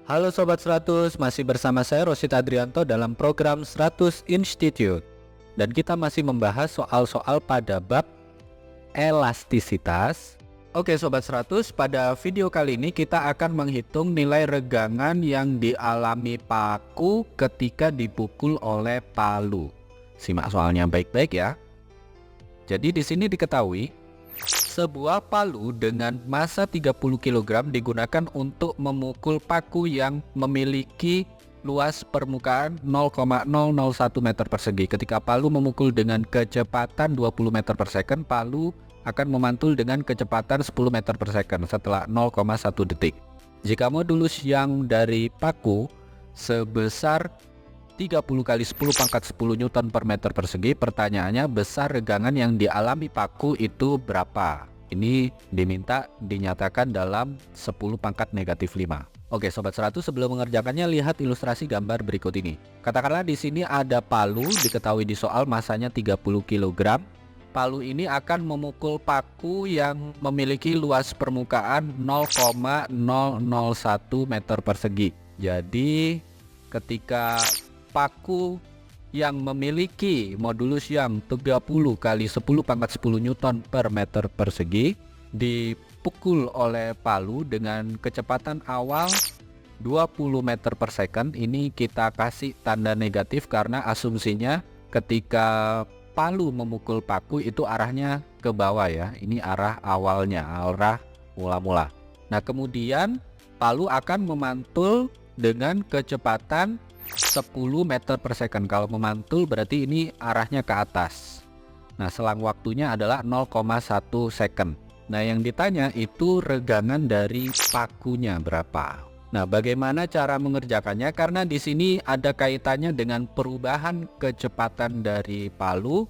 Halo Sobat 100, masih bersama saya Rosid Adrianto dalam program 100 Institute. Dan kita masih membahas soal-soal pada bab elastisitas. Oke Sobat 100, pada video kali ini kita akan menghitung nilai regangan yang dialami paku ketika dipukul oleh palu. Simak soalnya baik-baik ya. Jadi di sini diketahui sebuah palu dengan massa 30 kg digunakan untuk memukul paku yang memiliki luas permukaan 0,001 meter persegi. Ketika palu memukul dengan kecepatan 20 meter per second, palu akan memantul dengan kecepatan 10 meter per second setelah 0,1 detik. Jika modulus yang dari paku sebesar 30 kali 10 pangkat 10 Newton per meter persegi, pertanyaannya besar regangan yang dialami paku itu berapa? Ini diminta dinyatakan dalam 10 pangkat negatif 5. Oke Sobat 100, sebelum mengerjakannya lihat ilustrasi gambar berikut ini. Katakanlah di sini ada palu, diketahui di soal masanya 30 kg. Palu ini akan memukul paku yang memiliki luas permukaan 0,001 meter persegi. Jadi ketika paku yang memiliki modulus yang 30 kali 10 pangkat 10 Newton per meter persegi dipukul oleh palu dengan kecepatan awal 20 meter per second, ini kita kasih tanda negatif karena asumsinya ketika palu memukul paku itu arahnya ke bawah ya. Ini arah awalnya, arah mula-mula. Nah kemudian palu akan memantul dengan kecepatan 10 meter per second. Kalau memantul berarti ini arahnya ke atas. Nah selang waktunya adalah 0,1 second. Nah yang ditanya itu regangan dari pakunya berapa. Nah bagaimana cara mengerjakannya? Karena di sini ada kaitannya dengan perubahan kecepatan dari palu,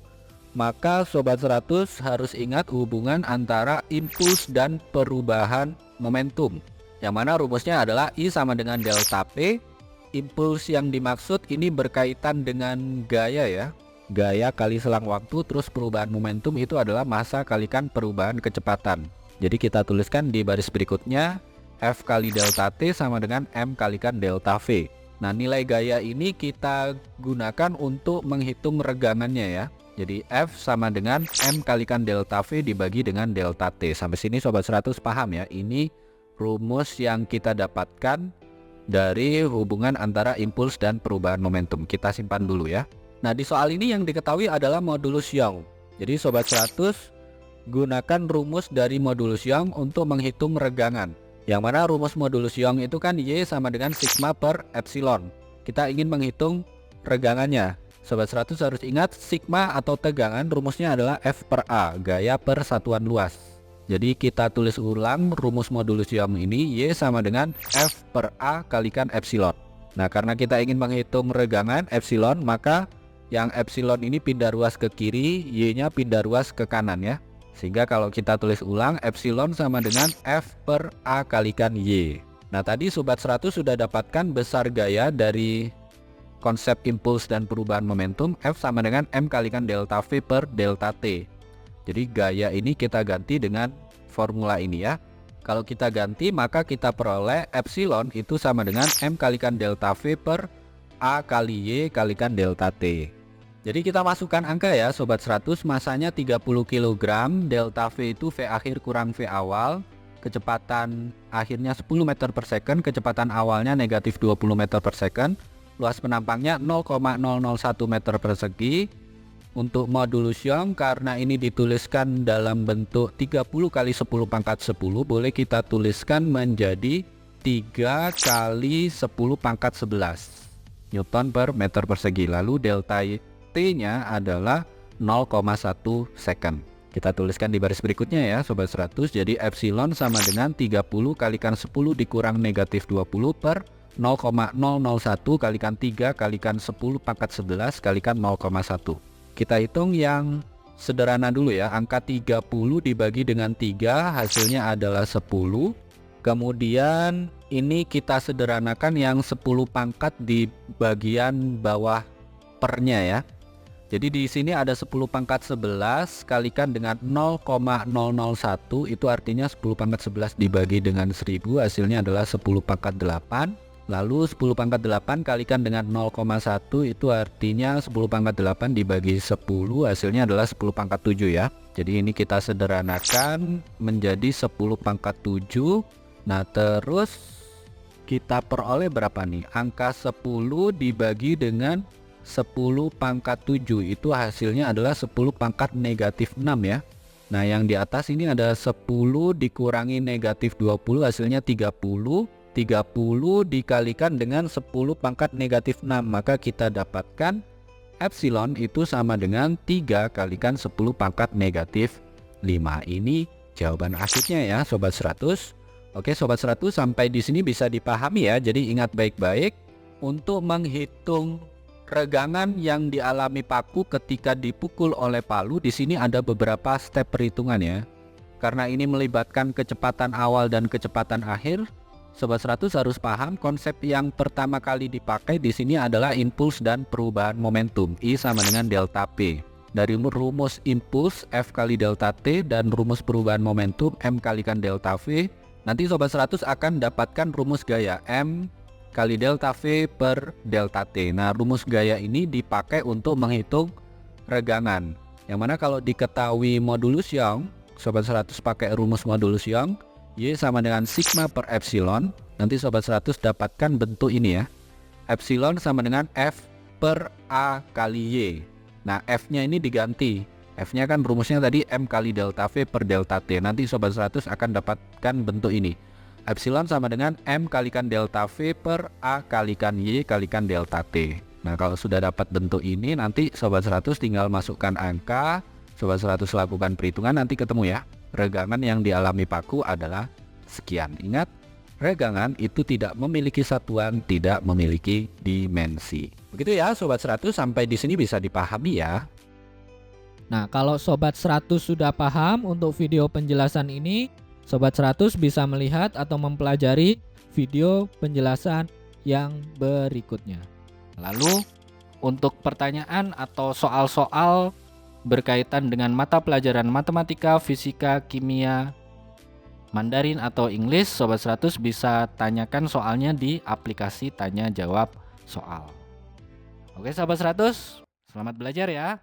maka Sobat 100 harus ingat hubungan antara impuls dan perubahan momentum, yang mana rumusnya adalah I sama dengan delta P. Impuls yang dimaksud ini berkaitan dengan gaya ya. Gaya kali selang waktu, terus perubahan momentum itu adalah massa kalikan perubahan kecepatan. Jadi kita tuliskan di baris berikutnya, F kali delta T sama dengan M kalikan delta V. Nah nilai gaya ini kita gunakan untuk menghitung regangannya ya. Jadi F sama dengan M kalikan delta V dibagi dengan delta T. Sampai sini Sobat 100 paham ya. Ini rumus yang kita dapatkan dari hubungan antara impuls dan perubahan momentum. Kita simpan dulu ya. Nah di soal ini yang diketahui adalah modulus Young. Jadi Sobat 100 gunakan rumus dari modulus Young untuk menghitung regangan. Yang mana rumus modulus Young itu kan Y sama dengan sigma per epsilon. Kita ingin menghitung regangannya. Sobat 100 harus ingat sigma atau tegangan rumusnya adalah F per A, gaya per satuan luas. Jadi kita tulis ulang rumus modulus Young ini, Y sama dengan F per A kalikan epsilon. Nah karena kita ingin menghitung regangan epsilon, maka yang epsilon ini pindah ruas ke kiri, Y nya pindah ruas ke kanan ya. Sehingga kalau kita tulis ulang, epsilon sama dengan F per A kalikan Y. Nah tadi Sobat 100 sudah dapatkan besar gaya dari konsep impuls dan perubahan momentum, F sama dengan M kalikan delta V per delta T. Jadi gaya ini kita ganti dengan formula ini ya. Kalau kita ganti maka kita peroleh epsilon itu sama dengan M kalikan delta V per A kali Y kalikan delta T. Jadi kita masukkan angka ya Sobat 100, masanya 30 kg, delta V itu V akhir kurang V awal, kecepatan akhirnya 10 meter per second, kecepatan awalnya negatif 20 meter per second, luas penampangnya 0,001 meter persegi. Untuk modulus Young karena ini dituliskan dalam bentuk 30 kali 10 pangkat 10, boleh kita tuliskan menjadi 3 kali 10 pangkat 11 Newton per meter persegi. Lalu delta T nya adalah 0,1 second. Kita tuliskan di baris berikutnya ya Sobat 100. Jadi epsilon sama dengan 30 kalikan 10 dikurang negatif 20 per 0,001 kalikan 3 kalikan 10 pangkat 11 kalikan 0,1. Kita hitung yang sederhana dulu ya. Angka 30 dibagi dengan 3 hasilnya adalah 10. Kemudian ini kita sederhanakan yang 10 pangkat di bagian bawah pernya ya. Jadi di sini ada 10 pangkat 11 kalikan dengan 0,001, itu artinya 10 pangkat 11 dibagi dengan 1000 hasilnya adalah 10 pangkat 8. Lalu 10 pangkat 8 kalikan dengan 0,1 itu artinya 10 pangkat 8 dibagi 10 hasilnya adalah 10 pangkat 7 ya. Jadi ini kita sederhanakan menjadi 10 pangkat 7. Nah terus kita peroleh berapa nih? Angka 10 dibagi dengan 10 pangkat 7 itu hasilnya adalah 10 pangkat negatif 6 ya. Nah yang di atas ini ada 10 dikurangi negatif 20 hasilnya 30. 30 dikalikan dengan 10 pangkat negatif 6, maka kita dapatkan epsilon itu sama dengan 3 kalikan 10 pangkat negatif 5. Ini jawaban akhirnya ya Sobat 100. Oke Sobat 100, sampai di sini bisa dipahami ya. Jadi ingat baik-baik untuk menghitung regangan yang dialami paku ketika dipukul oleh palu. Di sini ada beberapa step perhitungan ya. Karena ini melibatkan kecepatan awal dan kecepatan akhir, Sobat 100 harus paham konsep yang pertama kali dipakai di sini adalah impuls dan perubahan momentum. I sama dengan delta P. Dari rumus impuls F kali delta T dan rumus perubahan momentum M kalikan delta V, nanti Sobat 100 akan dapatkan rumus gaya M kali delta V per delta T. Nah rumus gaya ini dipakai untuk menghitung regangan. Yang mana kalau diketahui modulus Young, Sobat 100 pakai rumus modulus Young, Y sama dengan sigma per epsilon. Nanti Sobat 100 dapatkan bentuk ini ya. Epsilon sama dengan F per A kali Y. Nah F nya ini diganti. F nya kan rumusnya tadi M kali delta V per delta T. Nanti Sobat 100 akan dapatkan bentuk ini. Epsilon sama dengan M kalikan delta V per A kalikan Y kalikan delta T. Nah kalau sudah dapat bentuk ini, nanti Sobat 100 tinggal masukkan angka. Sobat 100 lakukan perhitungan, nanti ketemu ya. Regangan yang dialami paku adalah sekian. Ingat, regangan itu tidak memiliki satuan, tidak memiliki dimensi. Begitu ya Sobat 100, sampai di sini bisa dipahami ya. Nah, kalau Sobat 100 sudah paham untuk video penjelasan ini, Sobat 100 bisa melihat atau mempelajari video penjelasan yang berikutnya. Lalu, untuk pertanyaan atau soal-soal berkaitan dengan mata pelajaran matematika, fisika, kimia, Mandarin atau English, Sobat 100 bisa tanyakan soalnya di aplikasi tanya jawab soal. Oke Sobat 100, selamat belajar ya.